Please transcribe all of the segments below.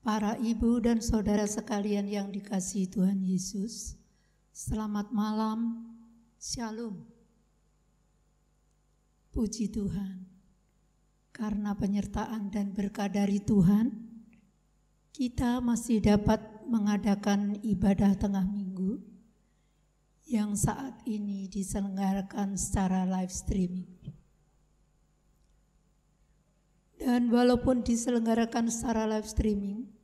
Para ibu dan saudara sekalian yang dikasihi Tuhan Yesus, selamat malam, Shalom. Puji Tuhan, karena penyertaan dan berkat dari Tuhan, kita masih dapat mengadakan ibadah tengah minggu yang saat ini diselenggarakan secara live streaming. Dan walaupun diselenggarakan secara live streaming,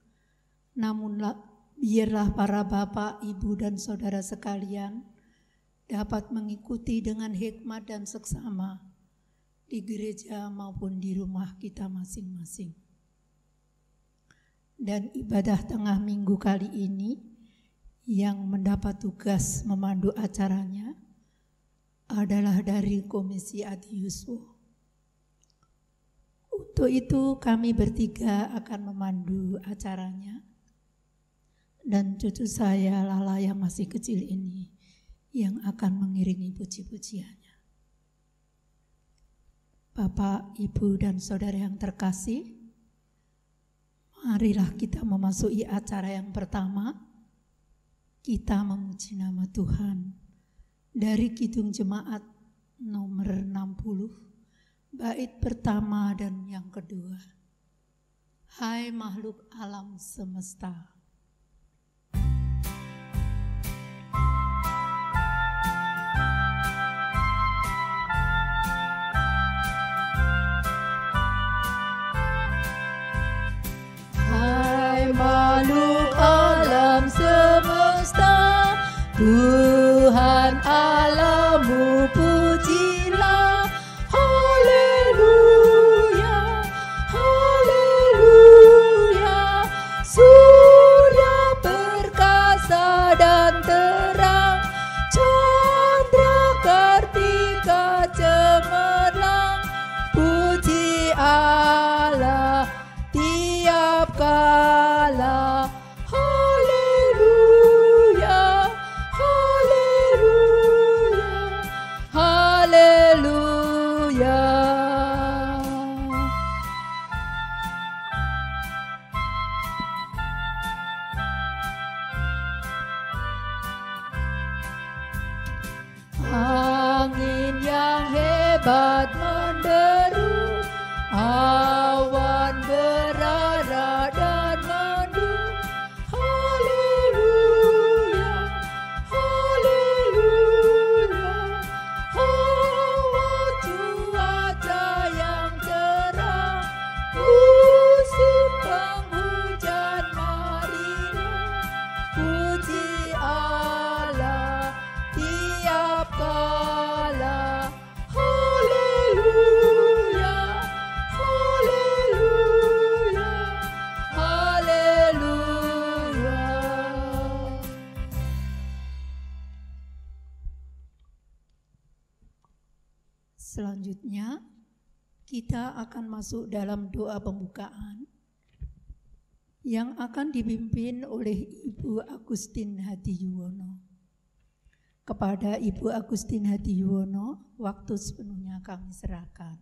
namun biarlah para bapak, ibu, dan saudara sekalian dapat mengikuti dengan hikmat dan seksama di gereja maupun di rumah kita masing-masing. Dan ibadah tengah minggu kali ini yang mendapat tugas memandu acaranya adalah dari Komisi Adi Yuswo. Untuk itu kami bertiga akan memandu acaranya dan cucu saya Lala yang masih kecil ini yang akan mengiringi puji-pujiannya. Bapak, Ibu, dan saudara yang terkasih, marilah kita memasuki acara yang pertama. Kita memuji nama Tuhan dari Kidung Jemaat nomor 60. Bait pertama dan yang kedua. Hai makhluk alam semesta. Hai makhluk alam semesta, Tuhan Allahmu pujilah. Dan terang, chandra kartika cemerlang, puji Allah tiap kala. Haleluya, haleluya, haleluya. Angin yang hebat menderu, awan berara dan mendung. Haleluya, haleluya. Hawa cuaca yang cerah, musim penghujan marilah, puji Allah tiap kala. Haleluya, haleluya, haleluya. Selanjutnya kita akan masuk dalam doa pembukaan yang akan dipimpin oleh Ibu Agustin Hadiyuwono. Kepada Ibu Agustin Hadiyuwono, waktu sepenuhnya kami serahkan.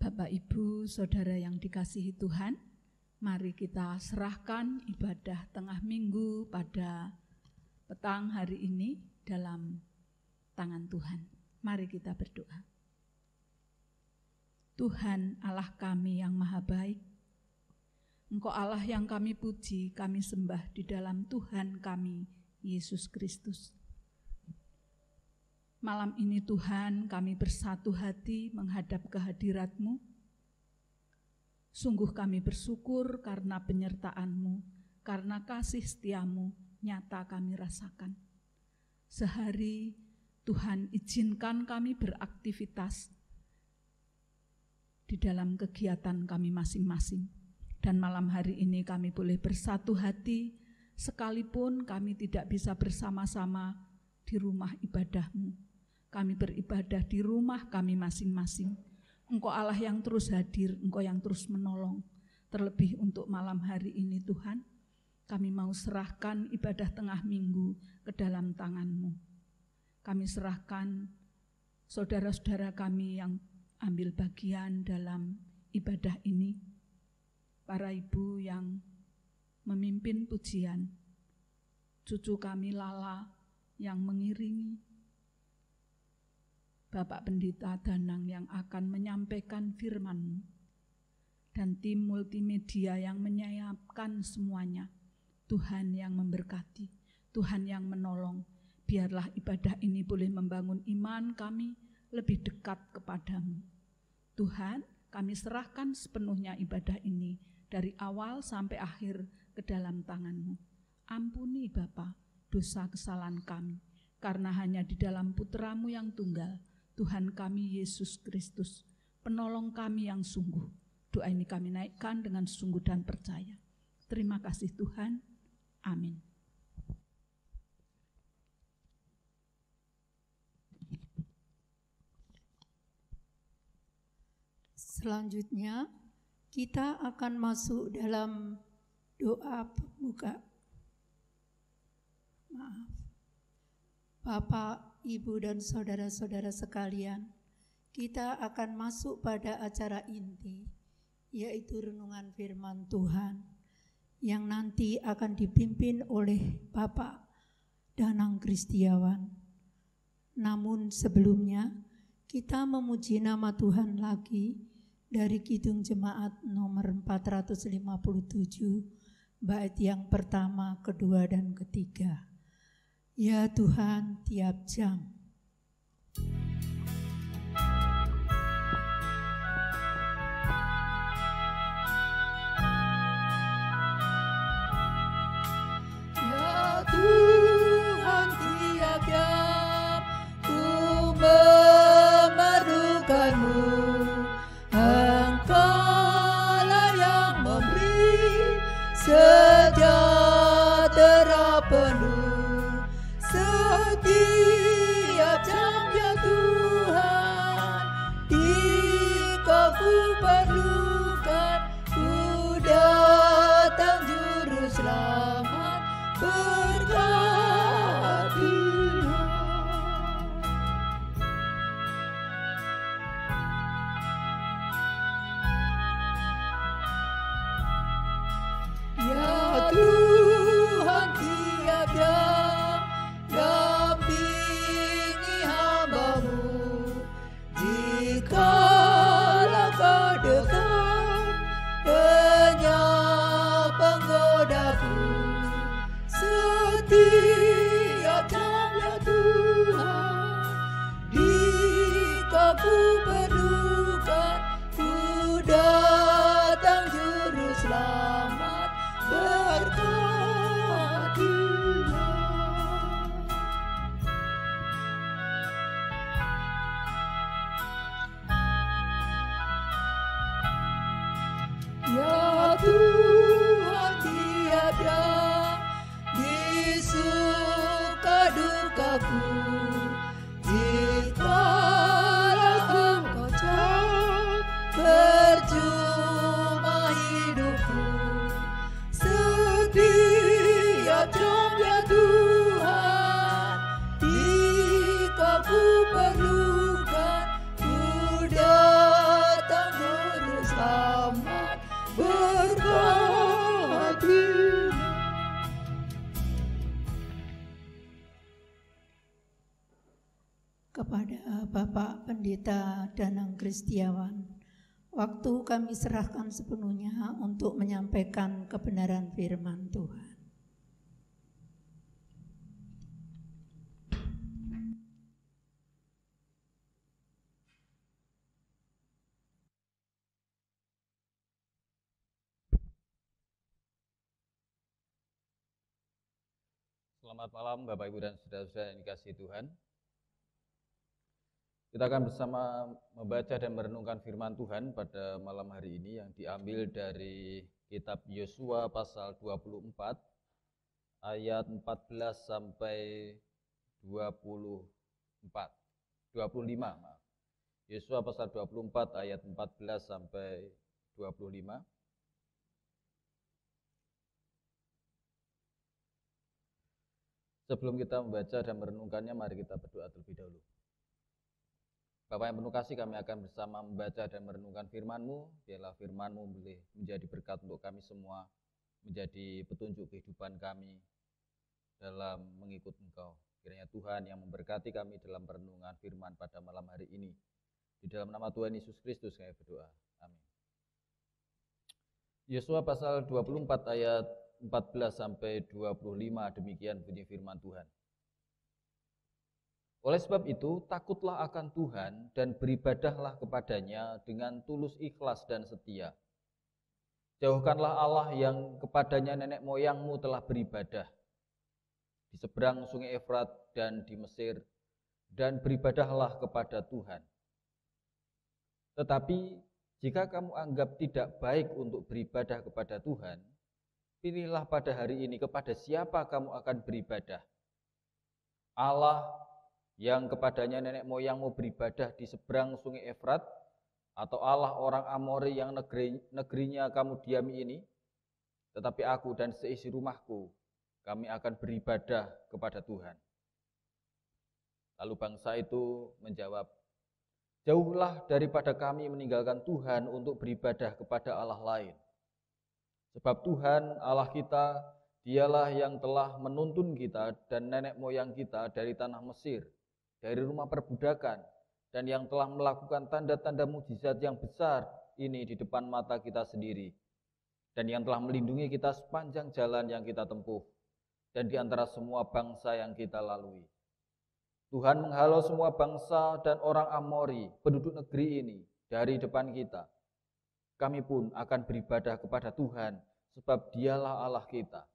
Bapak, Ibu, Saudara yang dikasihi Tuhan, mari kita serahkan ibadah tengah minggu pada petang hari ini dalam tangan Tuhan. Mari kita berdoa. Tuhan Allah kami yang maha baik, Engkau Allah yang kami puji, kami sembah di dalam Tuhan kami, Yesus Kristus. Malam ini Tuhan kami bersatu hati menghadap kehadirat-Mu. Sungguh kami bersyukur karena penyertaan-Mu, karena kasih setia-Mu nyata kami rasakan. Sehari Tuhan izinkan kami beraktivitas di dalam kegiatan kami masing-masing. Dan malam hari ini kami boleh bersatu hati, sekalipun kami tidak bisa bersama-sama di rumah ibadah-Mu. Kami beribadah di rumah kami masing-masing. Engkau Allah yang terus hadir, Engkau yang terus menolong. Terlebih untuk malam hari ini Tuhan, kami mau serahkan ibadah tengah minggu ke dalam tangan-Mu. Kami serahkan saudara-saudara kami yang ambil bagian dalam ibadah ini, para ibu yang memimpin pujian, cucu kami Lala yang mengiringi, Bapak Pendeta Danang yang akan menyampaikan firman-Mu, dan tim multimedia yang menyiapkan semuanya. Tuhan yang memberkati, Tuhan yang menolong. Biarlah ibadah ini boleh membangun iman kami lebih dekat kepadamu. Tuhan, kami serahkan sepenuhnya ibadah ini dari awal sampai akhir ke dalam tangan-Mu. Ampuni Bapa dosa kesalahan kami, karena hanya di dalam Putra-Mu yang tunggal, Tuhan kami Yesus Kristus, penolong kami yang sungguh. Doa ini kami naikkan dengan sungguh dan percaya. Terima kasih Tuhan. Amin. Selanjutnya, kita akan masuk dalam doa pembuka. Bapak, Ibu, dan saudara-saudara sekalian, kita akan masuk pada acara inti, yaitu renungan firman Tuhan, yang nanti akan dipimpin oleh Bapak Danang Kristiawan. Namun sebelumnya, kita memuji nama Tuhan lagi dari Kidung Jemaat nomor 457, bait yang pertama, kedua, dan ketiga. Ya Tuhan, tiap jam. Ya Tuhan, tiap jam ku memerlukan-Mu. Engkaulah yang memberi sejahtera penuh. Setiap jam ya Tuhan, jika ku perlukan, ku datang juru selamat, berkatilah. Ya Tuhan, tiap jam dampingi hamba-Mu. Jikalau Kau dekat, banyak penggodaku. Setiap jam ya Tuhan, jika ku perlukan, ku datang juru selamat, berkatilah. Ya Tuhan, tiap jam di suka dukaku. Jikalau Engkau jauh, percuma hidupku. Setiap jam ya Tuhan, jika ku perlukan, ku datang juru selamat, berkatilah. Kepada Bapak Pendeta Danang Kristiawan, waktu kami serahkan sepenuhnya untuk menyampaikan kebenaran firman Tuhan. Selamat malam Bapak Ibu dan saudara-saudara yang dikasihi Tuhan. Kita akan bersama membaca dan merenungkan firman Tuhan pada malam hari ini yang diambil dari kitab Yosua pasal 24 ayat 14 sampai 25. Yosua pasal 24 ayat 14 sampai 25. Sebelum kita membaca dan merenungkannya, mari kita berdoa terlebih dahulu. Bapak yang penuh kasih, kami akan bersama membaca dan merenungkan firman-Mu. Biarlah firman-Mu boleh menjadi berkat untuk kami semua, menjadi petunjuk kehidupan kami dalam mengikut Engkau. Kiranya Tuhan yang memberkati kami dalam perenungan firman pada malam hari ini. Di dalam nama Tuhan Yesus Kristus kami berdoa. Amin. Yosua pasal 24 ayat 14 sampai 25, demikian bunyi firman Tuhan. Oleh sebab itu, takutlah akan Tuhan dan beribadahlah kepadanya dengan tulus ikhlas dan setia. Jauhkanlah Allah yang kepadanya nenek moyangmu telah beribadah di seberang sungai Efrat dan di Mesir, dan beribadahlah kepada Tuhan. Tetapi jika kamu anggap tidak baik untuk beribadah kepada Tuhan, pilihlah pada hari ini kepada siapa kamu akan beribadah. Allah yang kepadanya nenek moyangmu beribadah di seberang sungai Efrat, atau Allah orang Amori yang negerinya kamu diami ini. Tetapi aku dan seisi rumahku, kami akan beribadah kepada Tuhan. Lalu bangsa itu menjawab, jauhlah daripada kami meninggalkan Tuhan untuk beribadah kepada Allah lain. Sebab Tuhan Allah kita, dialah yang telah menuntun kita dan nenek moyang kita dari tanah Mesir, dari rumah perbudakan, dan yang telah melakukan tanda-tanda mukjizat yang besar ini di depan mata kita sendiri, dan yang telah melindungi kita sepanjang jalan yang kita tempuh, dan di antara semua bangsa yang kita lalui. Tuhan menghalau semua bangsa dan orang Amori, penduduk negeri ini, dari depan kita. Kami pun akan beribadah kepada Tuhan, sebab dialah Allah kita.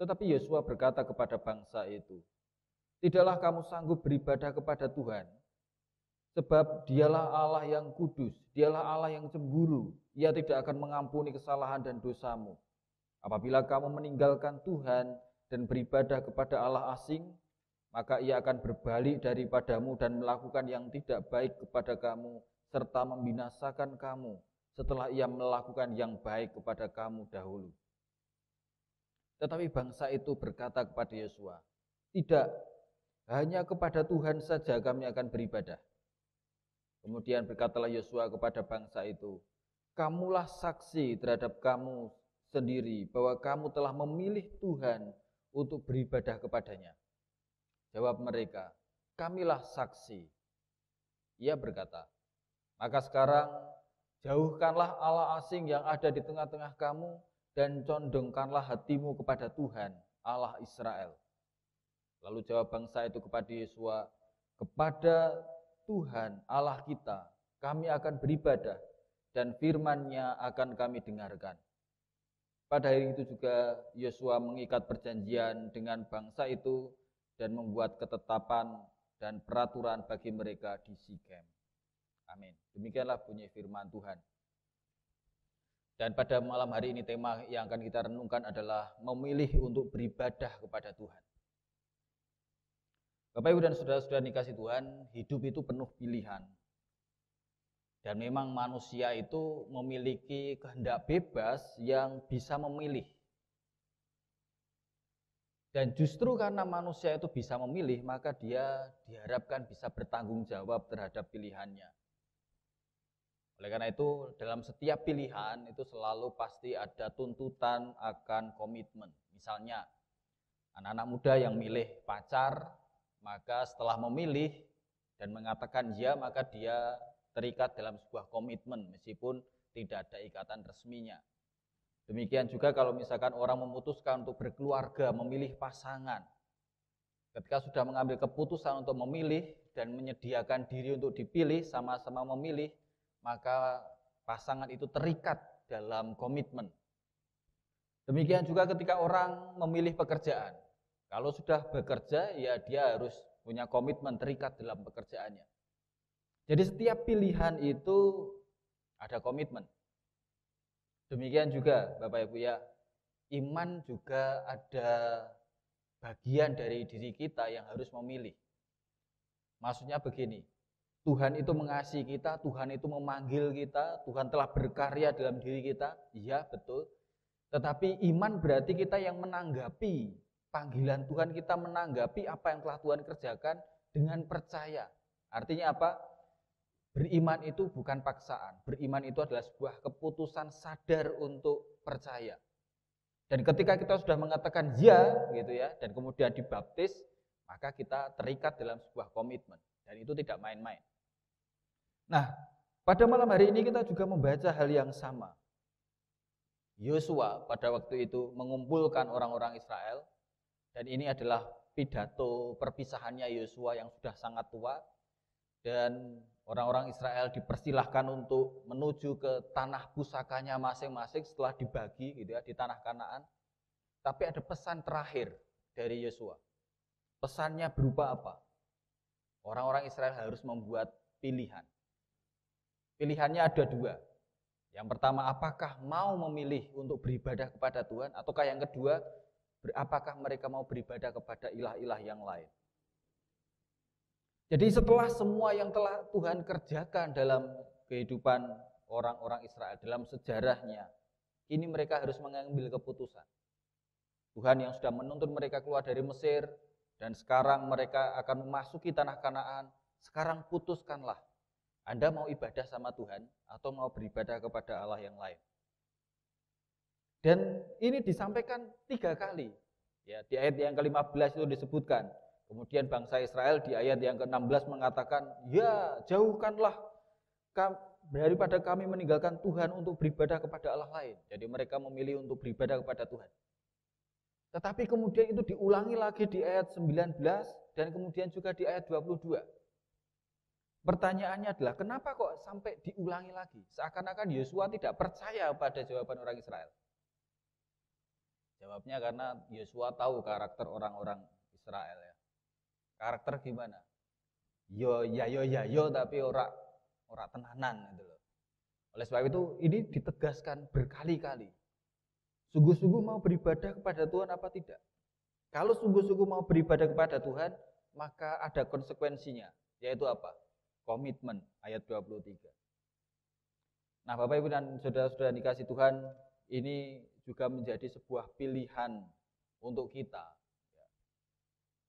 Tetapi Yosua berkata kepada bangsa itu, tidaklah kamu sanggup beribadah kepada Tuhan, sebab dialah Allah yang kudus, dialah Allah yang cemburu, ia tidak akan mengampuni kesalahan dan dosamu. Apabila kamu meninggalkan Tuhan dan beribadah kepada Allah asing, maka ia akan berbalik daripadamu dan melakukan yang tidak baik kepada kamu, serta membinasakan kamu setelah ia melakukan yang baik kepada kamu dahulu. Tetapi bangsa itu berkata kepada Yosua, tidak, hanya kepada Tuhan saja kami akan beribadah. Kemudian berkatalah Yosua kepada bangsa itu, kamulah saksi terhadap kamu sendiri bahwa kamu telah memilih Tuhan untuk beribadah kepadanya. Jawab mereka, kamilah saksi. Ia berkata, maka sekarang jauhkanlah Allah asing yang ada di tengah-tengah kamu dan condongkanlah hatimu kepada Tuhan, Allah Israel. Lalu jawab bangsa itu kepada Yosua, kepada Tuhan Allah kita kami akan beribadah dan firman-Nya akan kami dengarkan. Pada hari itu juga Yosua mengikat perjanjian dengan bangsa itu dan membuat ketetapan dan peraturan bagi mereka di Sikem. Amin. Demikianlah bunyi firman Tuhan. Dan pada malam hari ini tema yang akan kita renungkan adalah memilih untuk beribadah kepada Tuhan. Bapak Ibu dan saudara-saudara dikasih Tuhan, hidup itu penuh pilihan. Dan memang manusia itu memiliki kehendak bebas yang bisa memilih. Dan justru karena manusia itu bisa memilih, maka dia diharapkan bisa bertanggung jawab terhadap pilihannya. Oleh karena itu, dalam setiap pilihan itu selalu pasti ada tuntutan akan komitmen. Misalnya, anak-anak muda yang milih pacar, maka setelah memilih dan mengatakan ya, maka dia terikat dalam sebuah komitmen meskipun tidak ada ikatan resminya. Demikian juga kalau misalkan orang memutuskan untuk berkeluarga, memilih pasangan. Ketika sudah mengambil keputusan untuk memilih dan menyediakan diri untuk dipilih, sama-sama memilih, maka pasangan itu terikat dalam komitmen. Demikian juga ketika orang memilih pekerjaan. Kalau sudah bekerja, ya dia harus punya komitmen, terikat dalam pekerjaannya. Jadi setiap pilihan itu ada komitmen. Demikian juga Bapak Ibu ya, iman juga ada bagian dari diri kita yang harus memilih. Maksudnya begini, Tuhan itu mengasihi kita, Tuhan itu memanggil kita, Tuhan telah berkarya dalam diri kita, iya betul. Tetapi iman berarti kita yang menanggapi panggilan Tuhan, kita menanggapi apa yang telah Tuhan kerjakan dengan percaya. Artinya apa? Beriman itu bukan paksaan. Beriman itu adalah sebuah keputusan sadar untuk percaya. Dan ketika kita sudah mengatakan ya, gitu ya, dan kemudian dibaptis, maka kita terikat dalam sebuah komitmen. Dan itu tidak main-main. Nah, pada malam hari ini kita juga membaca hal yang sama. Yosua pada waktu itu mengumpulkan orang-orang Israel, dan ini adalah pidato perpisahannya Yosua yang sudah sangat tua, dan orang-orang Israel dipersilahkan untuk menuju ke tanah pusakanya masing-masing setelah dibagi gitu ya di tanah Kanaan. Tapi ada pesan terakhir dari Yosua. Pesannya berupa apa? Orang-orang Israel harus membuat pilihan. Pilihannya ada dua. Yang pertama, apakah mau memilih untuk beribadah kepada Tuhan? Ataukah yang kedua, apakah mereka mau beribadah kepada ilah-ilah yang lain? Jadi setelah semua yang telah Tuhan kerjakan dalam kehidupan orang-orang Israel, dalam sejarahnya, ini mereka harus mengambil keputusan. Tuhan yang sudah menuntun mereka keluar dari Mesir, dan sekarang mereka akan memasuki tanah Kanaan. Sekarang putuskanlah, Anda mau ibadah sama Tuhan atau mau beribadah kepada Allah yang lain. Dan ini disampaikan 3 kali. Ya, di ayat yang ke-15 itu disebutkan. Kemudian bangsa Israel di ayat yang ke-16 mengatakan, ya jauhkanlah daripada kami meninggalkan Tuhan untuk beribadah kepada Allah lain. Jadi mereka memilih untuk beribadah kepada Tuhan. Tetapi kemudian itu diulangi lagi di ayat 19 dan kemudian juga di ayat 22. Pertanyaannya adalah kenapa kok sampai diulangi lagi? Seakan-akan Yosua tidak percaya pada jawaban orang Israel. Jawabnya karena Yosua tahu karakter orang-orang Israel ya. Karakter gimana? Yo tapi ora tenanan gitu loh. Oleh sebab itu ini ditegaskan berkali-kali. Sungguh-sungguh mau beribadah kepada Tuhan apa tidak? Kalau sungguh-sungguh mau beribadah kepada Tuhan, maka ada konsekuensinya, yaitu apa? Komitmen, ayat 23. Nah, Bapak Ibu dan saudara-saudara dikasih Tuhan, ini juga menjadi sebuah pilihan untuk kita.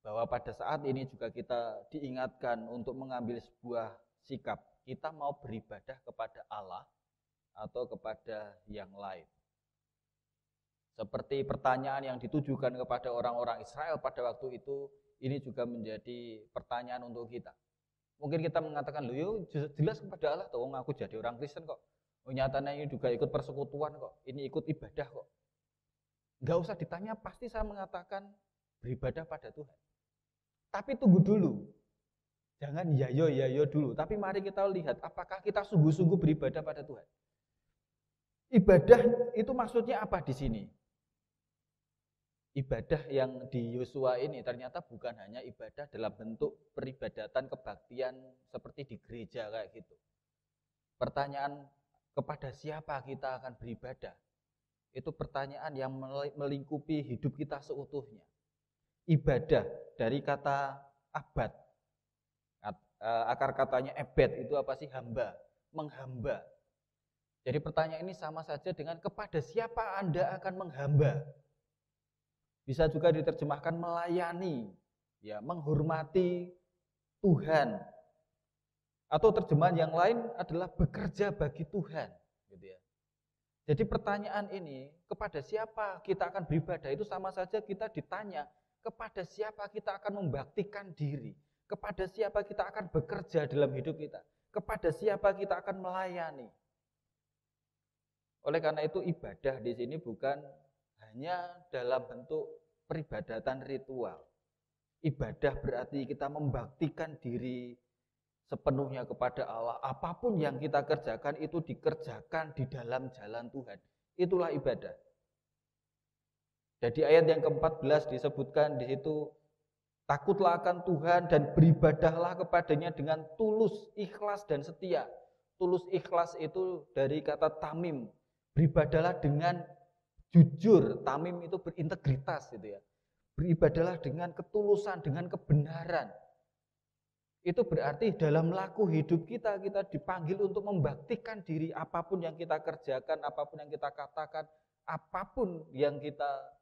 Bahwa pada saat ini juga kita diingatkan untuk mengambil sebuah sikap. Kita mau beribadah kepada Allah atau kepada yang lain. Seperti pertanyaan yang ditujukan kepada orang-orang Israel pada waktu itu, ini juga menjadi pertanyaan untuk kita. Mungkin kita mengatakan, loh yo jelas kepada Allah, toh aku jadi orang Kristen kok. Nyatanya ini juga ikut persekutuan kok, ini ikut ibadah kok. Enggak usah ditanya, pasti saya mengatakan beribadah pada Tuhan. Tapi tunggu dulu, jangan ya yo dulu. Tapi mari kita lihat, apakah kita sungguh-sungguh beribadah pada Tuhan. Ibadah itu maksudnya apa di sini? Ibadah yang di Yosua ini ternyata bukan hanya ibadah dalam bentuk peribadatan kebaktian seperti di gereja kayak gitu. Pertanyaan kepada siapa kita akan beribadah, itu pertanyaan yang melingkupi hidup kita seutuhnya. Ibadah dari kata abad, akar katanya ebed itu apa sih? Hamba, menghamba. Jadi pertanyaan ini sama saja dengan kepada siapa Anda akan menghamba. Bisa juga diterjemahkan melayani, ya, menghormati Tuhan. Atau terjemahan yang lain adalah bekerja bagi Tuhan, gitu ya. Jadi pertanyaan ini, kepada siapa kita akan beribadah, itu sama saja kita ditanya, kepada siapa kita akan membaktikan diri, kepada siapa kita akan bekerja dalam hidup kita, kepada siapa kita akan melayani. Oleh karena itu ibadah di sini bukan hanya dalam bentuk peribadatan ritual. Ibadah berarti kita membaktikan diri sepenuhnya kepada Allah. Apapun yang kita kerjakan itu dikerjakan di dalam jalan Tuhan. Itulah ibadah. Jadi ayat yang ke-14 disebutkan di situ, takutlah akan Tuhan dan beribadahlah kepadanya dengan tulus, ikhlas dan setia. Tulus ikhlas itu dari kata tamim. Beribadahlah dengan jujur, tamim itu berintegritas gitu ya. Beribadahlah dengan ketulusan, dengan kebenaran. Itu berarti dalam laku hidup kita dipanggil untuk membaktikan diri apapun yang kita kerjakan, apapun yang kita katakan, apapun yang kita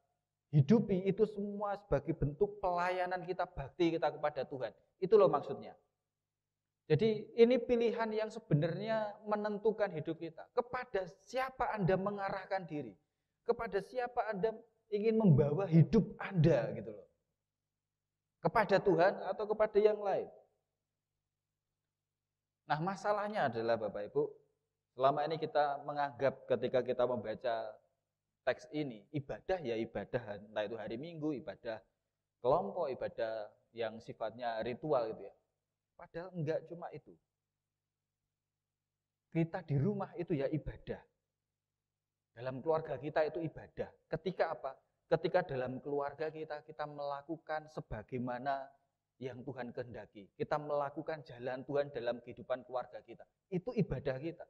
hidupi, itu semua sebagai bentuk pelayanan kita, bakti kita kepada Tuhan. Itu loh maksudnya. Jadi ini pilihan yang sebenarnya menentukan hidup kita. Kepada siapa Anda mengarahkan diri? Kepada siapa Anda ingin membawa hidup Anda gitu loh. Kepada Tuhan atau kepada yang lain? Nah, masalahnya adalah Bapak Ibu, selama ini kita menganggap ketika kita membaca teks ini, ibadah ya ibadah, entah itu hari Minggu, ibadah kelompok, ibadah yang sifatnya ritual gitu ya. Padahal enggak cuma itu. Kita di rumah itu ya ibadah. Dalam keluarga kita itu ibadah. Ketika apa? Ketika dalam keluarga kita melakukan sebagaimana yang Tuhan kehendaki. Kita melakukan jalan Tuhan dalam kehidupan keluarga kita. Itu ibadah kita.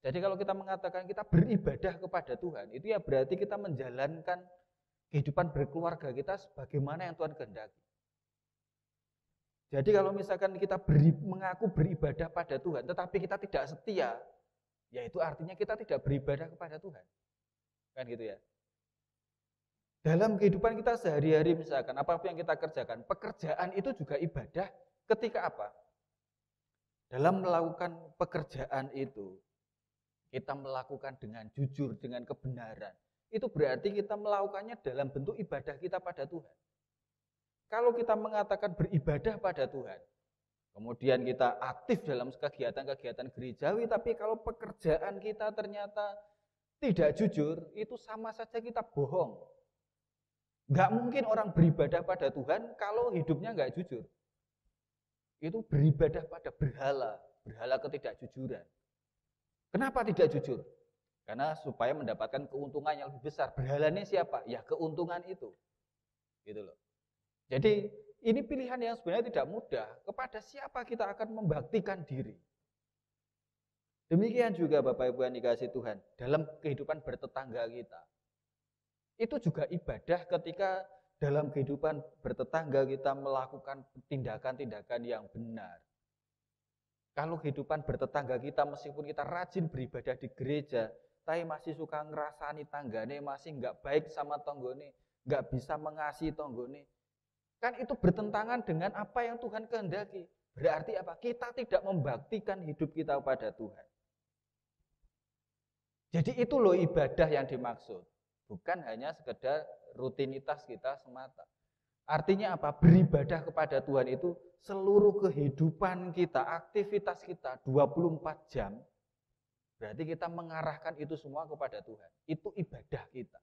Jadi kalau kita mengatakan kita beribadah kepada Tuhan, itu ya berarti kita menjalankan kehidupan berkeluarga kita sebagaimana yang Tuhan kehendaki. Jadi kalau misalkan kita mengaku beribadah pada Tuhan, tetapi kita tidak setia, ya itu artinya kita tidak beribadah kepada Tuhan. Kan gitu ya. Dalam kehidupan kita sehari-hari misalkan, apapun yang kita kerjakan, pekerjaan itu juga ibadah ketika apa? Dalam melakukan pekerjaan itu, kita melakukan dengan jujur, dengan kebenaran. Itu berarti kita melakukannya dalam bentuk ibadah kita pada Tuhan. Kalau kita mengatakan beribadah pada Tuhan, kemudian kita aktif dalam kegiatan-kegiatan gerejawi, tapi kalau pekerjaan kita ternyata tidak jujur, itu sama saja kita bohong. Nggak mungkin orang beribadah pada Tuhan kalau hidupnya nggak jujur. Itu beribadah pada berhala ketidakjujuran. Kenapa tidak jujur? Karena supaya mendapatkan keuntungan yang lebih besar. Berhalanya siapa? Ya keuntungan itu. Gitu loh. Jadi ini pilihan yang sebenarnya tidak mudah. Kepada siapa kita akan membaktikan diri? Demikian juga Bapak Ibu yang dikasihi Tuhan. Dalam kehidupan bertetangga kita. Itu juga ibadah ketika dalam kehidupan bertetangga kita melakukan tindakan-tindakan yang benar. Kalau kehidupan bertetangga kita meskipun kita rajin beribadah di gereja, tapi masih suka ngerasani tanggane, masih nggak baik sama tonggone, nggak bisa mengasihi tonggone, kan itu bertentangan dengan apa yang Tuhan kehendaki. Berarti apa? Kita tidak membaktikan hidup kita pada Tuhan. Jadi itu loh ibadah yang dimaksud. Bukan hanya sekedar rutinitas kita semata. Artinya apa? Beribadah kepada Tuhan itu seluruh kehidupan kita, aktivitas kita 24 jam. Berarti kita mengarahkan itu semua kepada Tuhan. Itu ibadah kita.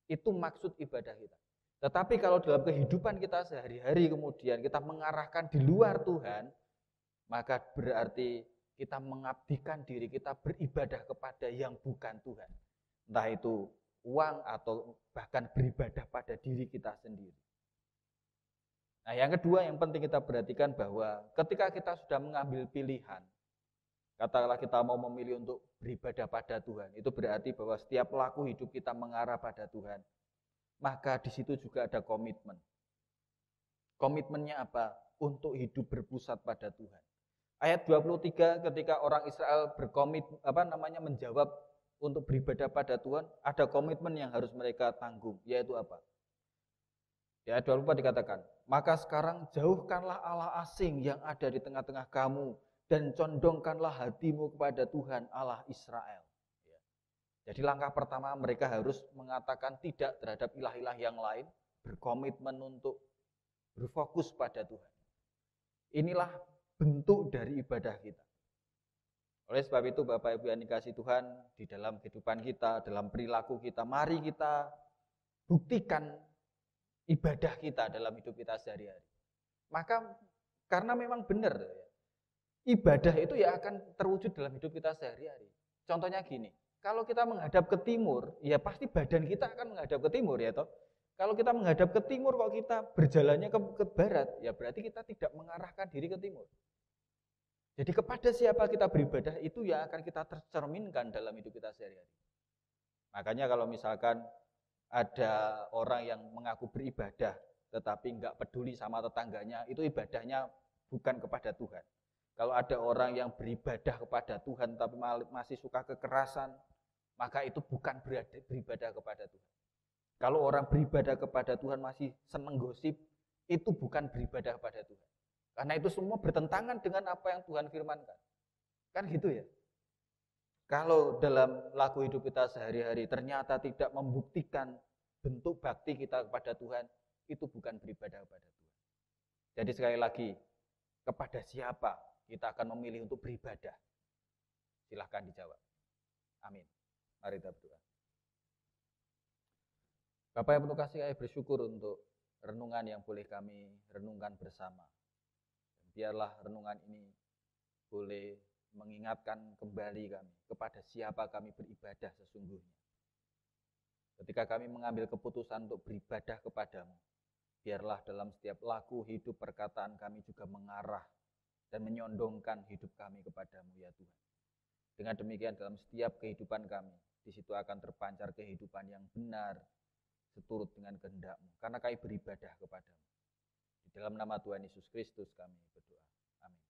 Itu maksud ibadah kita. Tetapi kalau dalam kehidupan kita sehari-hari kemudian kita mengarahkan di luar Tuhan, maka berarti kita mengabdikan diri, kita beribadah kepada yang bukan Tuhan. Entah itu uang atau bahkan beribadah pada diri kita sendiri. Nah, yang kedua yang penting kita perhatikan bahwa ketika kita sudah mengambil pilihan, katakanlah kita mau memilih untuk beribadah pada Tuhan, itu berarti bahwa setiap laku hidup kita mengarah pada Tuhan. Maka di situ juga ada komitmen. Komitmennya apa? Untuk hidup berpusat pada Tuhan. Ayat 23 ketika orang Israel menjawab untuk beribadah pada Tuhan, ada komitmen yang harus mereka tanggung, yaitu apa? Di ayat 24 dikatakan, maka sekarang jauhkanlah Allah asing yang ada di tengah-tengah kamu dan condongkanlah hatimu kepada Tuhan Allah Israel. Jadi langkah pertama mereka harus mengatakan tidak terhadap ilah-ilah yang lain, berkomitmen untuk berfokus pada Tuhan. Inilah bentuk dari ibadah kita. Oleh sebab itu Bapak Ibu yang dikasihi Tuhan, di dalam kehidupan kita, dalam perilaku kita, mari kita buktikan ibadah kita dalam hidup kita sehari-hari. Maka karena memang benar, ibadah itu ya akan terwujud dalam hidup kita sehari-hari. Contohnya gini, kalau kita menghadap ke timur, ya pasti badan kita akan menghadap ke timur ya toh. Kalau kita menghadap ke timur kok kita berjalannya ke barat, ya berarti kita tidak mengarahkan diri ke timur. Jadi kepada siapa kita beribadah itu ya akan kita tercerminkan dalam hidup kita sehari-hari. Makanya kalau misalkan ada orang yang mengaku beribadah tetapi nggak peduli sama tetangganya, itu ibadahnya bukan kepada Tuhan. Kalau ada orang yang beribadah kepada Tuhan tapi masih suka kekerasan, maka itu bukan beribadah kepada Tuhan. Kalau orang beribadah kepada Tuhan masih seneng gosip, itu bukan beribadah kepada Tuhan. Karena itu semua bertentangan dengan apa yang Tuhan firmankan. Kan gitu ya. Kalau dalam laku hidup kita sehari-hari ternyata tidak membuktikan bentuk bakti kita kepada Tuhan, itu bukan beribadah kepada Tuhan. Jadi sekali lagi, kepada siapa kita akan memilih untuk beribadah? Silahkan dijawab. Amin. Mari kita berdoa. Bapak yang penuh kasih, kami bersyukur untuk renungan yang boleh kami renungkan bersama. Biarlah renungan ini boleh mengingatkan kembali kami kepada siapa kami beribadah sesungguhnya. Ketika kami mengambil keputusan untuk beribadah kepadamu, biarlah dalam setiap laku hidup perkataan kami juga mengarah dan menyondongkan hidup kami kepadamu ya Tuhan. Dengan demikian dalam setiap kehidupan kami, di situ akan terpancar kehidupan yang benar, seturut dengan kehendak-Mu, karena kami beribadah kepadamu. Di dalam nama Tuhan Yesus Kristus kami berdoa. Amin.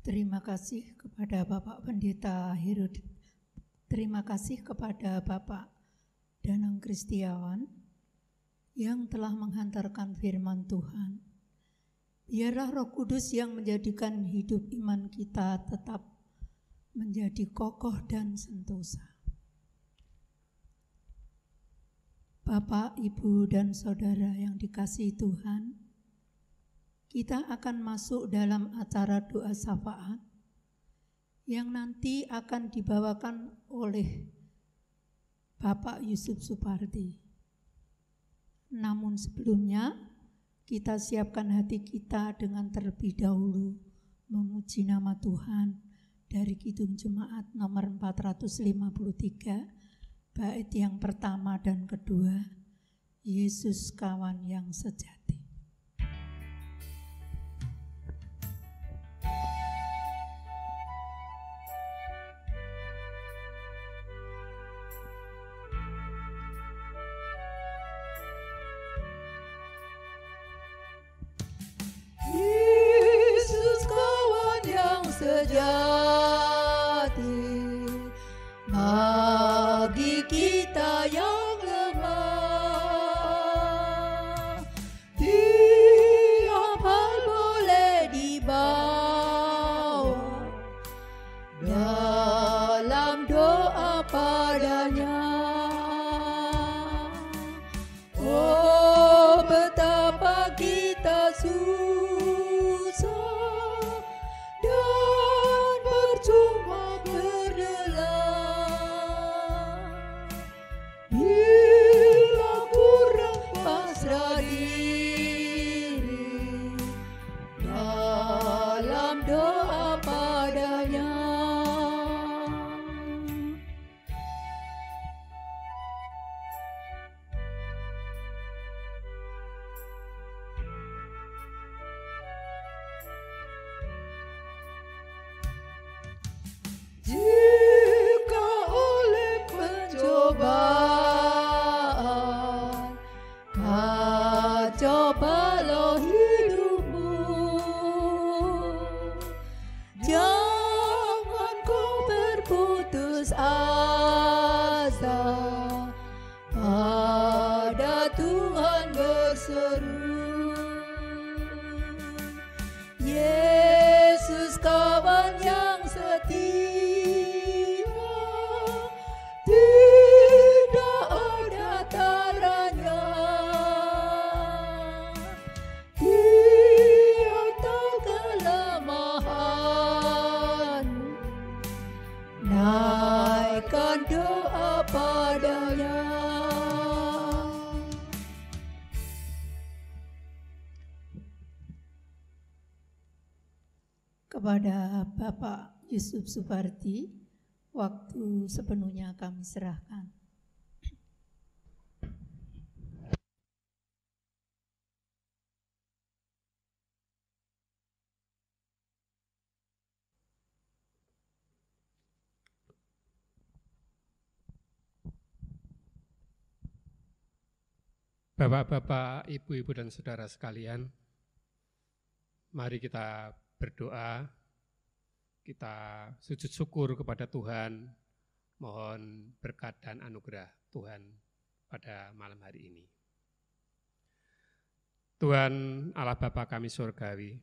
Terima kasih kepada Bapak Pendeta Herod. Terima kasih kepada Bapak Danang Kristiawan yang telah menghantarkan firman Tuhan. Biarlah Roh Kudus yang menjadikan hidup iman kita tetap menjadi kokoh dan sentosa. Bapak, Ibu, dan Saudara yang dikasihi Tuhan, kita akan masuk dalam acara doa syafaat yang nanti akan dibawakan oleh Bapak Yusuf Supardi. Namun sebelumnya, kita siapkan hati kita dengan terlebih dahulu memuji nama Tuhan dari Kidung Jemaat nomor 453, bait yang pertama dan kedua, Yesus kawan yang sejati. Sejati bagi kita yang lemah, tiap hal boleh dibawa dalam doa padanya. Oh, betapa kita susah cuma berdelah bila kurang pasrah diri dalam doa padanya. Jika oleh pencobaan kacau balau hidupmu, jangan kau berputus asa, pada Tuhan berseru. Yesus kawan yang setia, tidak ada taranya. Dia tahu kelemahan, naikkan doa padanya. Kepada Bapak Yusuf Supardi, waktu sepenuhnya kami serahkan. Bapak-bapak, ibu-ibu dan saudara sekalian, mari kita berdoa, kita sujud syukur kepada Tuhan, mohon berkat dan anugerah Tuhan pada malam hari ini. Tuhan Allah Bapa kami surgawi,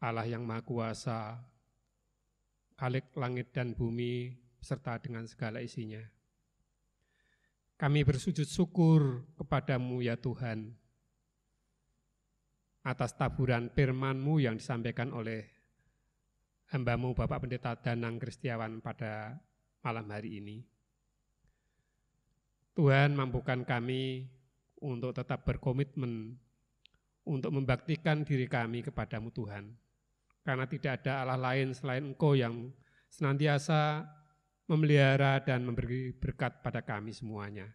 Allah yang Maha Kuasa, Khalik langit dan bumi serta dengan segala isinya. Kami bersujud syukur kepadamu ya Tuhan, atas taburan firman-Mu yang disampaikan oleh hamba-Mu Bapak Pendeta Danang Kristiawan pada malam hari ini. Tuhan, mampukan kami untuk tetap berkomitmen untuk membaktikan diri kami kepadamu Tuhan, karena tidak ada Allah lain selain Engkau yang senantiasa memelihara dan memberi berkat pada kami semuanya.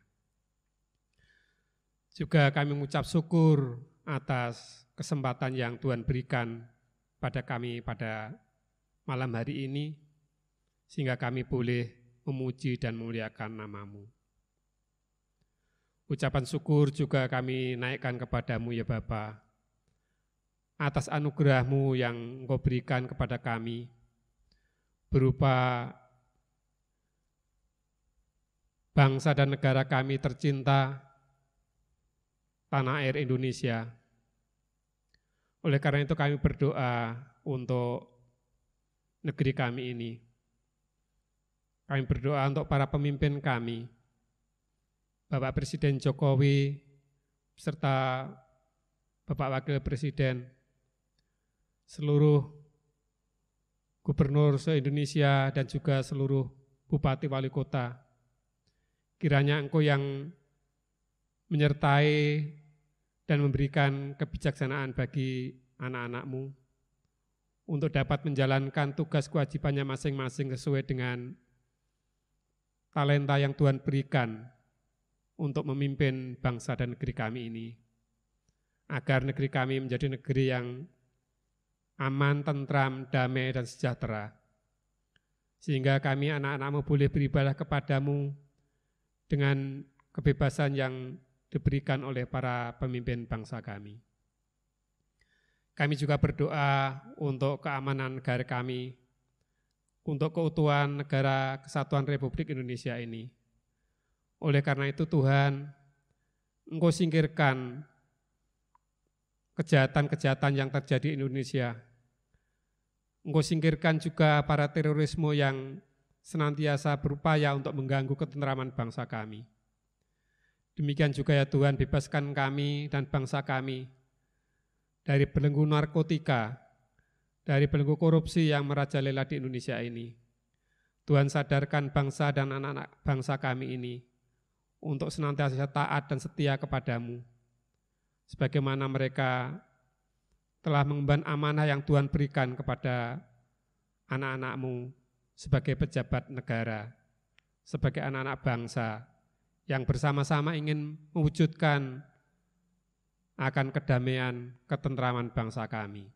Juga kami mengucap syukur atas kesempatan yang Tuhan berikan pada kami pada malam hari ini, sehingga kami boleh memuji dan memuliakan nama-Mu. Ucapan syukur juga kami naikkan kepadamu ya Bapa, atas anugerah-Mu yang Engkau berikan kepada kami, berupa bangsa dan negara kami tercinta, tanah air Indonesia. Oleh karena itu kami berdoa untuk negeri kami ini. Kami berdoa untuk para pemimpin kami, Bapak Presiden Jokowi, serta Bapak Wakil Presiden, seluruh gubernur se-Indonesia dan juga seluruh bupati wali kota. Kiranya Engkau yang menyertai dan memberikan kebijaksanaan bagi anak-anak-Mu untuk dapat menjalankan tugas kewajibannya masing-masing sesuai dengan talenta yang Tuhan berikan untuk memimpin bangsa dan negeri kami ini, agar negeri kami menjadi negeri yang aman, tentram, damai, dan sejahtera, sehingga kami anak-anak-Mu boleh beribadah kepadamu dengan kebebasan yang diberikan oleh para pemimpin bangsa kami. Kami juga berdoa untuk keamanan negara kami, untuk keutuhan negara Kesatuan Republik Indonesia ini. Oleh karena itu Tuhan, Engkau singkirkan kejahatan-kejahatan yang terjadi di Indonesia. Engkau singkirkan juga para terorisme yang senantiasa berupaya untuk mengganggu ketentraman bangsa kami. Demikian juga ya Tuhan, bebaskan kami dan bangsa kami dari belenggu narkotika, dari belenggu korupsi yang merajalela di Indonesia ini. Tuhan, sadarkan bangsa dan anak-anak bangsa kami ini untuk senantiasa taat dan setia kepadamu, sebagaimana mereka telah mengemban amanah yang Tuhan berikan kepada anak-anak-Mu sebagai pejabat negara, sebagai anak-anak bangsa yang bersama-sama ingin mewujudkan akan kedamaian, ketentraman bangsa kami.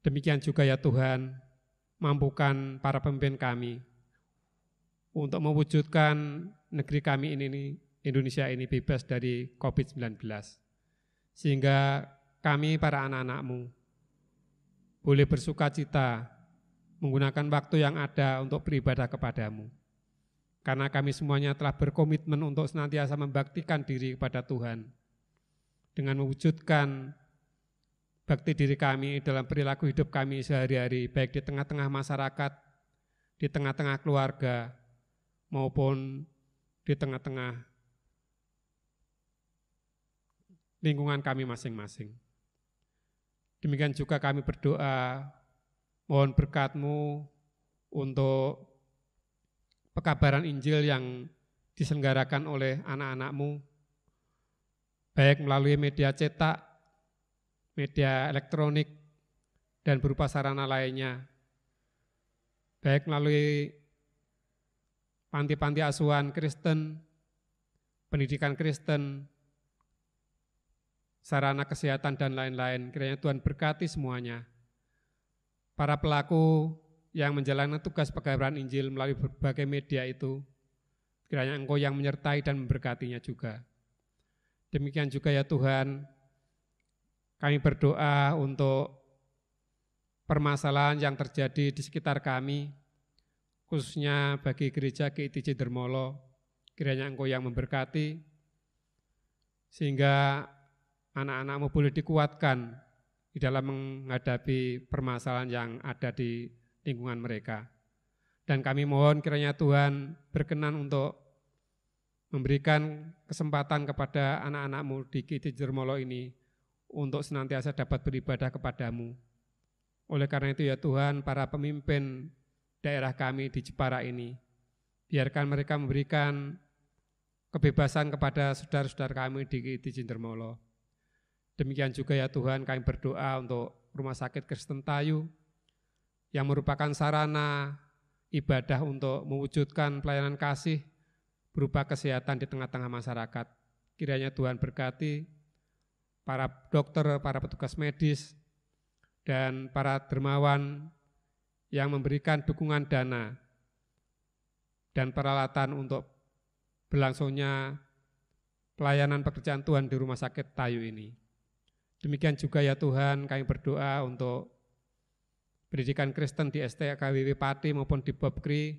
Demikian juga ya Tuhan, mampukan para pemimpin kami untuk mewujudkan negeri kami ini, Indonesia ini bebas dari COVID-19. Sehingga kami para anak-anak-Mu boleh bersukacita menggunakan waktu yang ada untuk beribadah kepadamu. Karena kami semuanya telah berkomitmen untuk senantiasa membaktikan diri kepada Tuhan, dengan mewujudkan bakti diri kami dalam perilaku hidup kami sehari-hari, baik di tengah-tengah masyarakat, di tengah-tengah keluarga, maupun di tengah-tengah lingkungan kami masing-masing. Demikian juga kami berdoa, mohon berkat-Mu untuk pekabaran Injil yang diselenggarakan oleh anak-anak-Mu, baik melalui media cetak, media elektronik, dan berupa sarana lainnya, baik melalui panti-panti asuhan Kristen, pendidikan Kristen, sarana kesehatan, dan lain-lain. Kiranya Tuhan berkati semuanya. Para pelaku yang menjalankan tugas pekabaran Injil melalui berbagai media itu, kiranya Engkau yang menyertai dan memberkatinya juga. Demikian juga ya Tuhan, kami berdoa untuk permasalahan yang terjadi di sekitar kami, khususnya bagi gereja GITJ Dermolo, kiranya Engkau yang memberkati, sehingga anak-anak-Mu boleh dikuatkan di dalam menghadapi permasalahan yang ada di lingkungan mereka. Dan kami mohon kiranya Tuhan berkenan untuk memberikan kesempatan kepada anak-anak-Mu di GITJ Dermolo ini untuk senantiasa dapat beribadah kepada-Mu. Oleh karena itu ya Tuhan, para pemimpin daerah kami di Jepara ini, biarkan mereka memberikan kebebasan kepada saudara-saudara kami di GITJ Dermolo. Demikian juga ya Tuhan, kami berdoa untuk Rumah Sakit Kristen Tayu yang merupakan sarana ibadah untuk mewujudkan pelayanan kasih berupa kesehatan di tengah-tengah masyarakat. Kiranya Tuhan berkati para dokter, para petugas medis, dan para dermawan yang memberikan dukungan dana dan peralatan untuk berlangsungnya pelayanan pekerjaan Tuhan di Rumah Sakit Tayu ini. Demikian juga ya Tuhan, kami berdoa untuk pendidikan Kristen di STKWW Pati maupun di Bobkri,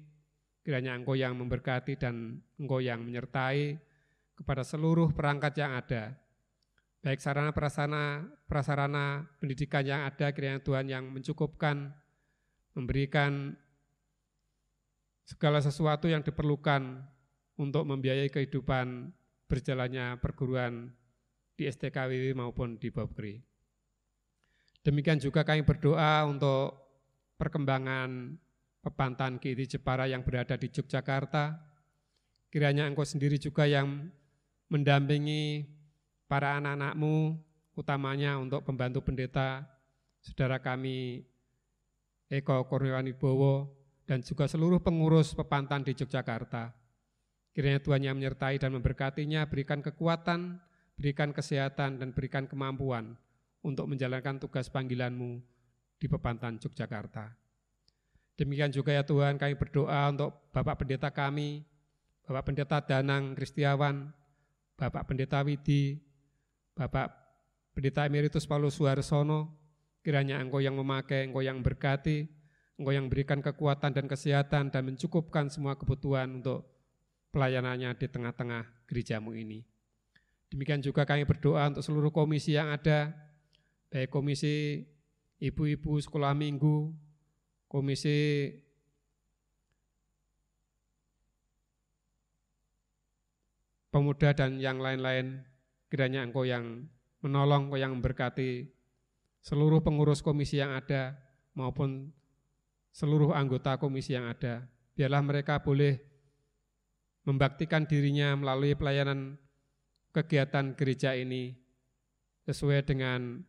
kiranya Engkau yang memberkati dan Engkau yang menyertai kepada seluruh perangkat yang ada, baik sarana prasarana pendidikan yang ada, kiranya Tuhan yang mencukupkan, memberikan segala sesuatu yang diperlukan untuk membiayai kehidupan berjalannya perguruan di STKWW maupun di Bobkri. Demikian juga kami berdoa untuk perkembangan Pepantan GITJ Jepara yang berada di Yogyakarta. Kiranya Engkau sendiri juga yang mendampingi para anak-anak-Mu, utamanya untuk pembantu pendeta, saudara kami Eko Kurniawan dan juga seluruh pengurus Pepantan di Yogyakarta. Kiranya Tuhan yang menyertai dan memberkatinya, berikan kekuatan, berikan kesehatan, dan berikan kemampuan untuk menjalankan tugas panggilan-Mu di Pepantan Yogyakarta. Demikian juga ya Tuhan, kami berdoa untuk Bapak Pendeta kami, Bapak Pendeta Danang Kristiawan, Bapak Pendeta Widi, Bapak Pendeta Emeritus Paulus Suharsono. Kiranya Engkau yang memakai, Engkau yang berkati, Engkau yang berikan kekuatan dan kesehatan dan mencukupkan semua kebutuhan untuk pelayanannya di tengah-tengah gereja-Mu ini. Demikian juga kami berdoa untuk seluruh komisi yang ada, baik komisi ibu-ibu sekolah minggu, komisi pemuda dan yang lain-lain. Kiranya Engkau yang menolong, Engkau yang memberkati seluruh pengurus komisi yang ada maupun seluruh anggota komisi yang ada. Biarlah mereka boleh membaktikan dirinya melalui pelayanan kegiatan gereja ini sesuai dengan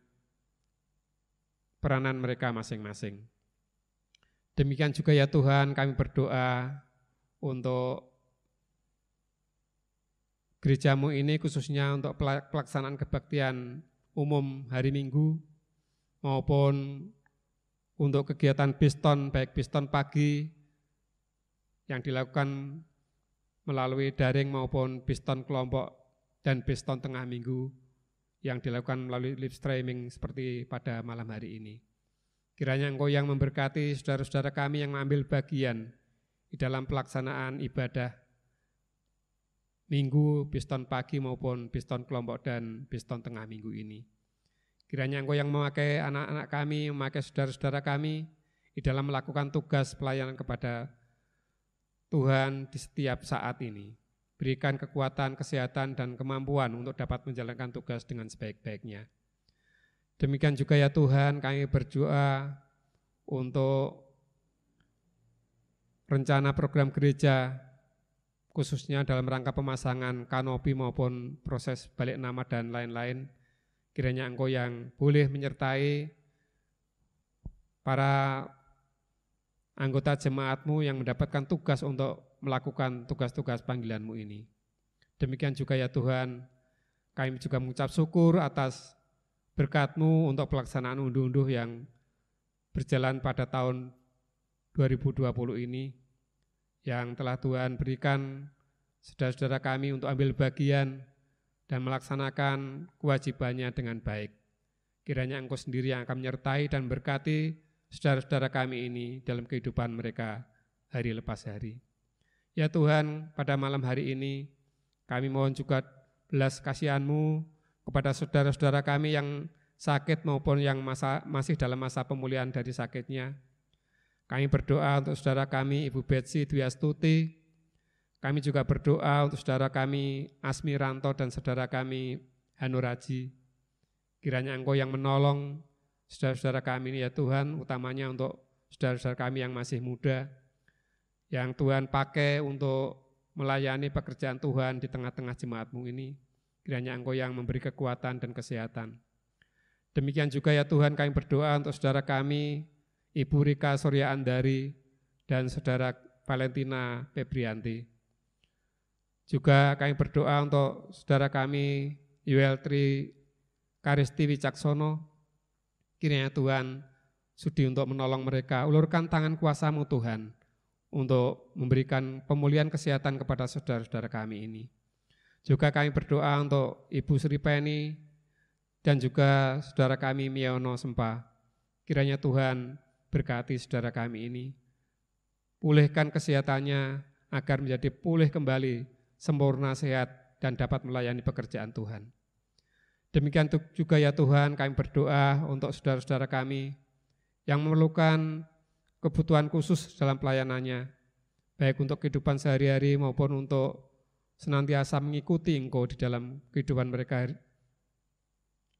peranan mereka masing-masing. Demikian juga ya Tuhan, kami berdoa untuk gereja-Mu ini, khususnya untuk pelaksanaan kebaktian umum hari Minggu maupun untuk kegiatan Biston, baik Biston pagi yang dilakukan melalui daring maupun Biston kelompok dan Biston tengah minggu yang dilakukan melalui live streaming seperti pada malam hari ini. Kiranya Engkau yang memberkati saudara-saudara kami yang mengambil bagian di dalam pelaksanaan ibadah minggu, Biston pagi maupun Biston kelompok dan Biston tengah minggu ini. Kiranya Engkau yang memakai anak-anak kami, memakai saudara-saudara kami di dalam melakukan tugas pelayanan kepada Tuhan di setiap saat ini. Berikan kekuatan, kesehatan, dan kemampuan untuk dapat menjalankan tugas dengan sebaik-baiknya. Demikian juga ya Tuhan, kami berdoa untuk rencana program gereja, khususnya dalam rangka pemasangan kanopi maupun proses balik nama dan lain-lain. Kiranya Engkau yang boleh menyertai para anggota jemaat-Mu yang mendapatkan tugas untuk melakukan tugas-tugas panggilan-Mu ini. Demikian juga ya Tuhan, kami juga mengucap syukur atas berkat-Mu untuk pelaksanaan unduh-unduh yang berjalan pada tahun 2020 ini, yang telah Tuhan berikan saudara-saudara kami untuk ambil bagian dan melaksanakan kewajibannya dengan baik. Kiranya Engkau sendiri yang akan menyertai dan berkati saudara-saudara kami ini dalam kehidupan mereka hari lepas hari. Ya Tuhan, pada malam hari ini kami mohon juga belas kasihan-Mu kepada saudara-saudara kami yang sakit maupun yang masih dalam masa pemulihan dari sakitnya. Kami berdoa untuk saudara kami Ibu Betsy Dwi Astuti. Kami juga berdoa untuk saudara kami Asmi Ranto dan saudara kami Hanuraji. Kiranya Engkau yang menolong saudara-saudara kami ini ya Tuhan, utamanya untuk saudara-saudara kami yang masih muda, yang Tuhan pakai untuk melayani pekerjaan Tuhan di tengah-tengah jemaat-Mu ini. Kiranya Engkau yang memberi kekuatan dan kesehatan. Demikian juga ya Tuhan, kami berdoa untuk saudara kami Ibu Rika Surya Andari dan saudara Valentina Febrianti. Juga kami berdoa untuk saudara kami Yueltri Karisti Wicaksono. Kiranya Tuhan sudi untuk menolong mereka. Ulurkan tangan kuasa-Mu Tuhan untuk memberikan pemulihan kesehatan kepada saudara-saudara kami ini. Juga kami berdoa untuk Ibu Sri Penny dan juga saudara kami Miono Sempa. Kiranya Tuhan berkati saudara kami ini. Pulihkan kesehatannya agar menjadi pulih kembali, sempurna sehat dan dapat melayani pekerjaan Tuhan. Demikian juga ya Tuhan, kami berdoa untuk saudara-saudara kami yang memerlukan kebutuhan khusus dalam pelayanannya, baik untuk kehidupan sehari-hari maupun untuk senantiasa mengikuti Engkau di dalam kehidupan mereka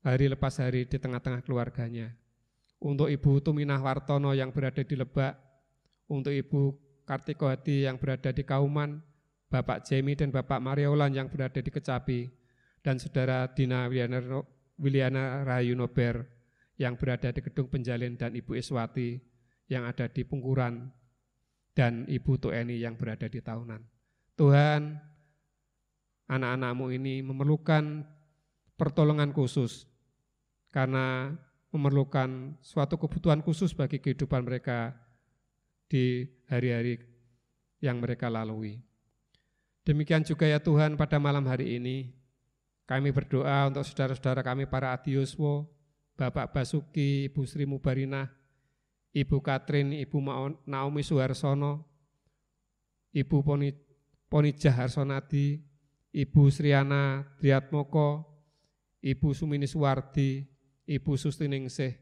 hari lepas hari di tengah-tengah keluarganya. Untuk Ibu Tuminah Wartono yang berada di Lebak, untuk Ibu Kartikohati yang berada di Kauman, Bapak Jemi dan Bapak Mariolan yang berada di Kecapi, dan Saudara Dina Wiliana Rahayu Nober yang berada di Gedung Penjalin, dan Ibu Iswati yang ada di Pungkuran, dan Ibu Tueni yang berada di Tahunan. Tuhan, anak-anak-Mu ini memerlukan pertolongan khusus karena memerlukan suatu kebutuhan khusus bagi kehidupan mereka di hari-hari yang mereka lalui. Demikian juga ya Tuhan, pada malam hari ini kami berdoa untuk saudara-saudara kami para adiuswo, Bapak Basuki, Ibu Sri Mubarinah, Ibu Katrin, Ibu Naomi Suharsono, Ibu Ponijah Harsonadi, Ibu Sriana Triatmoko, Ibu Sumini Suwardi, Ibu Sustiningsih,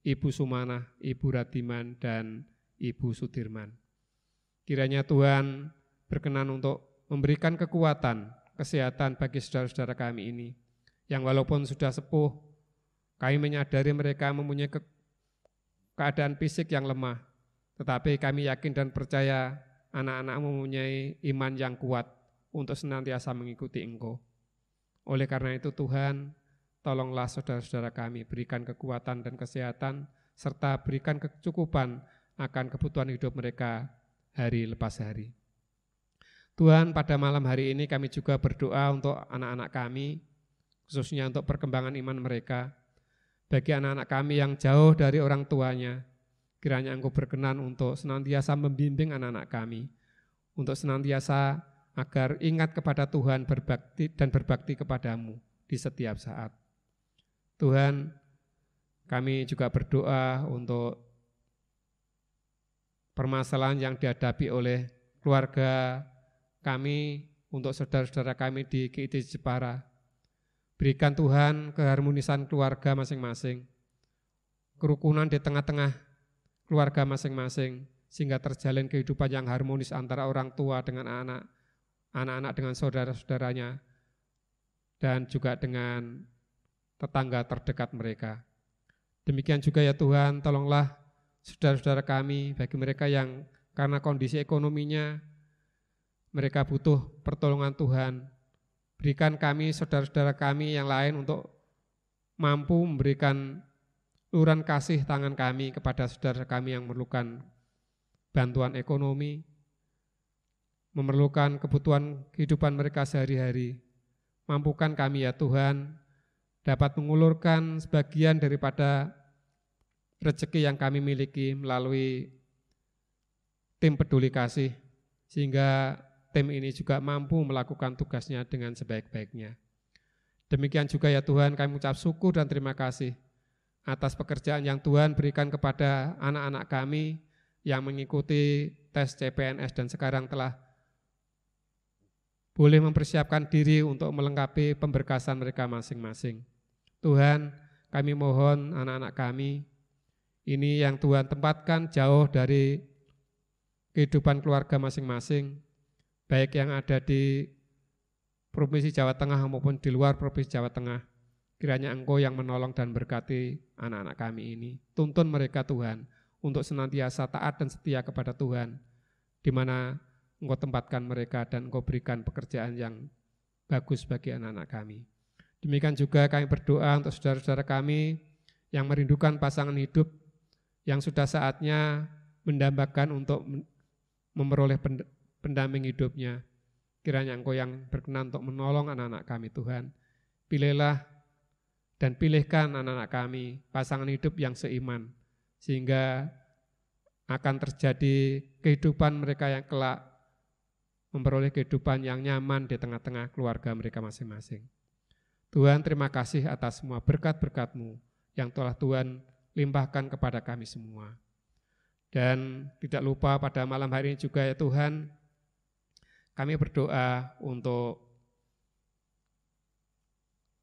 Ibu Sumanah, Ibu Radiman, dan Ibu Sudirman. Kiranya Tuhan berkenan untuk memberikan kekuatan, kesehatan bagi saudara-saudara kami ini, yang walaupun sudah sepuh, kami menyadari mereka mempunyai keadaan fisik yang lemah, tetapi kami yakin dan percaya anak-anak mempunyai iman yang kuat untuk senantiasa mengikuti Engkau. Oleh karena itu Tuhan, tolonglah saudara-saudara kami, berikan kekuatan dan kesehatan, serta berikan kecukupan akan kebutuhan hidup mereka hari lepas hari. Tuhan, pada malam hari ini kami juga berdoa untuk anak-anak kami, khususnya untuk perkembangan iman mereka. Bagi anak-anak kami yang jauh dari orang tuanya, kiranya Engkau berkenan untuk senantiasa membimbing anak-anak kami, untuk senantiasa agar ingat kepada Tuhan dan berbakti kepadamu di setiap saat. Tuhan, kami juga berdoa untuk permasalahan yang dihadapi oleh keluarga kami, untuk saudara-saudara kami di GID Jepara. Berikan Tuhan keharmonisan keluarga masing-masing, kerukunan di tengah-tengah keluarga masing-masing, sehingga terjalin kehidupan yang harmonis antara orang tua dengan anak-anak dengan saudara-saudaranya, dan juga dengan tetangga terdekat mereka. Demikian juga ya Tuhan, tolonglah saudara-saudara kami, bagi mereka yang karena kondisi ekonominya, mereka butuh pertolongan Tuhan. Berikan kami, saudara-saudara kami yang lain untuk mampu memberikan uluran kasih tangan kami kepada saudara kami yang memerlukan bantuan ekonomi, memerlukan kebutuhan kehidupan mereka sehari-hari. Mampukan kami ya Tuhan, dapat mengulurkan sebagian daripada rezeki yang kami miliki melalui tim peduli kasih, sehingga tim ini juga mampu melakukan tugasnya dengan sebaik-baiknya. Demikian juga ya Tuhan, kami mengucap syukur dan terima kasih atas pekerjaan yang Tuhan berikan kepada anak-anak kami yang mengikuti tes CPNS dan sekarang telah boleh mempersiapkan diri untuk melengkapi pemberkasan mereka masing-masing. Tuhan, kami mohon anak-anak kami ini yang Tuhan tempatkan jauh dari kehidupan keluarga masing-masing, baik yang ada di Provinsi Jawa Tengah maupun di luar Provinsi Jawa Tengah. Kiranya Engkau yang menolong dan berkati anak-anak kami ini. Tuntun mereka Tuhan untuk senantiasa taat dan setia kepada Tuhan, di mana Engkau tempatkan mereka dan Engkau berikan pekerjaan yang bagus bagi anak-anak kami. Demikian juga kami berdoa untuk saudara-saudara kami yang merindukan pasangan hidup, yang sudah saatnya mendambakan untuk memperoleh pendamping hidupnya. Kiranya Engkau yang berkenan untuk menolong anak-anak kami Tuhan. Pilihlah dan pilihkan anak-anak kami pasangan hidup yang seiman, sehingga akan terjadi kehidupan mereka yang kelak, memperoleh kehidupan yang nyaman di tengah-tengah keluarga mereka masing-masing. Tuhan, terima kasih atas semua berkat-berkat-Mu yang telah Tuhan limpahkan kepada kami semua. Dan tidak lupa pada malam hari ini juga ya Tuhan, kami berdoa untuk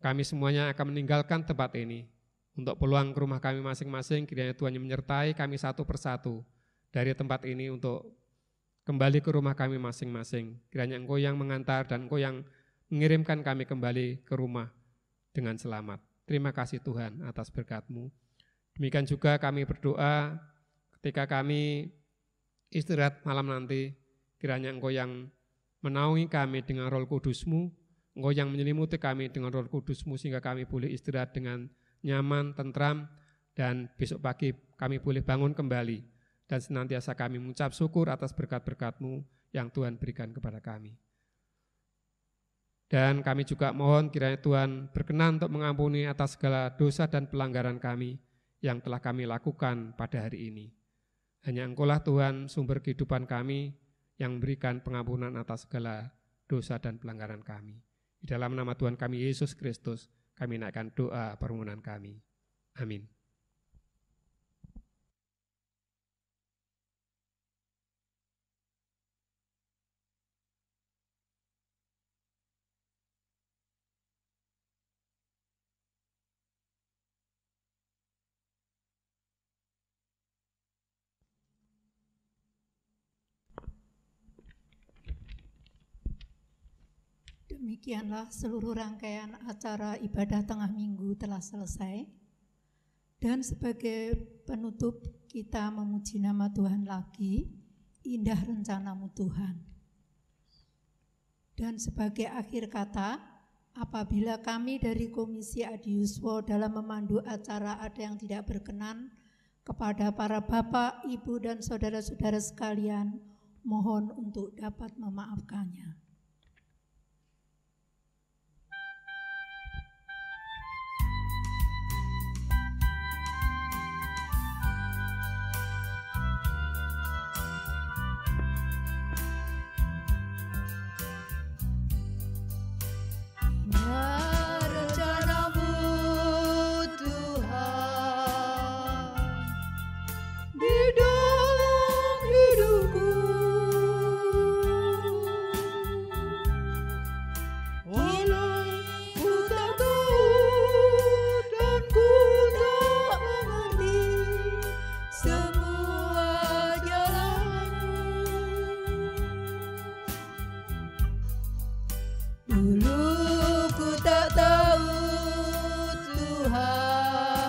kami semuanya akan meninggalkan tempat ini, untuk pulang ke rumah kami masing-masing. Kiranya Tuhan yang menyertai kami satu persatu dari tempat ini untuk kembali ke rumah kami masing-masing. Kiranya Engkau yang mengantar dan Engkau yang mengirimkan kami kembali ke rumah dengan selamat. Terima kasih Tuhan atas berkat-Mu. Demikian juga kami berdoa ketika kami istirahat malam nanti, kiranya Engkau yang menaungi kami dengan Roh Kudus-Mu, Engkau yang menyelimuti kami dengan Roh Kudus-Mu sehingga kami boleh istirahat dengan nyaman, tentram, dan besok pagi kami boleh bangun kembali dan senantiasa kami mengucap syukur atas berkat-berkat-Mu yang Tuhan berikan kepada kami. Dan kami juga mohon kiranya Tuhan berkenan untuk mengampuni atas segala dosa dan pelanggaran kami yang telah kami lakukan pada hari ini. Hanya Engkau-lah Tuhan sumber kehidupan kami yang memberikan pengampunan atas segala dosa dan pelanggaran kami. Di dalam nama Tuhan kami Yesus Kristus, kami naikkan doa permohonan kami. Amin. Demikianlah seluruh rangkaian acara ibadah tengah minggu telah selesai. Dan sebagai penutup kita memuji nama Tuhan lagi, indah rencana-Mu Tuhan. Dan sebagai akhir kata, apabila kami dari Komisi Adiuswo dalam memandu acara ada yang tidak berkenan kepada para bapak, ibu, dan saudara-saudara sekalian, mohon untuk dapat memaafkannya. Rencana-Mu Tuhan di dalam hidupku, walau ku tak tahu dan ku tak mengerti semua jalan-Mu. Dulu ku tak tahu Tuhan,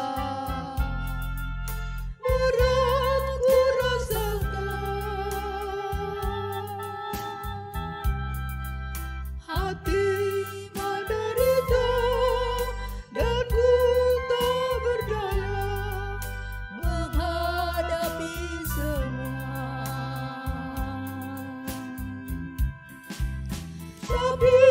berat ku rasakan, hati menderita dan ku tak berdaya menghadapi semua. Tapi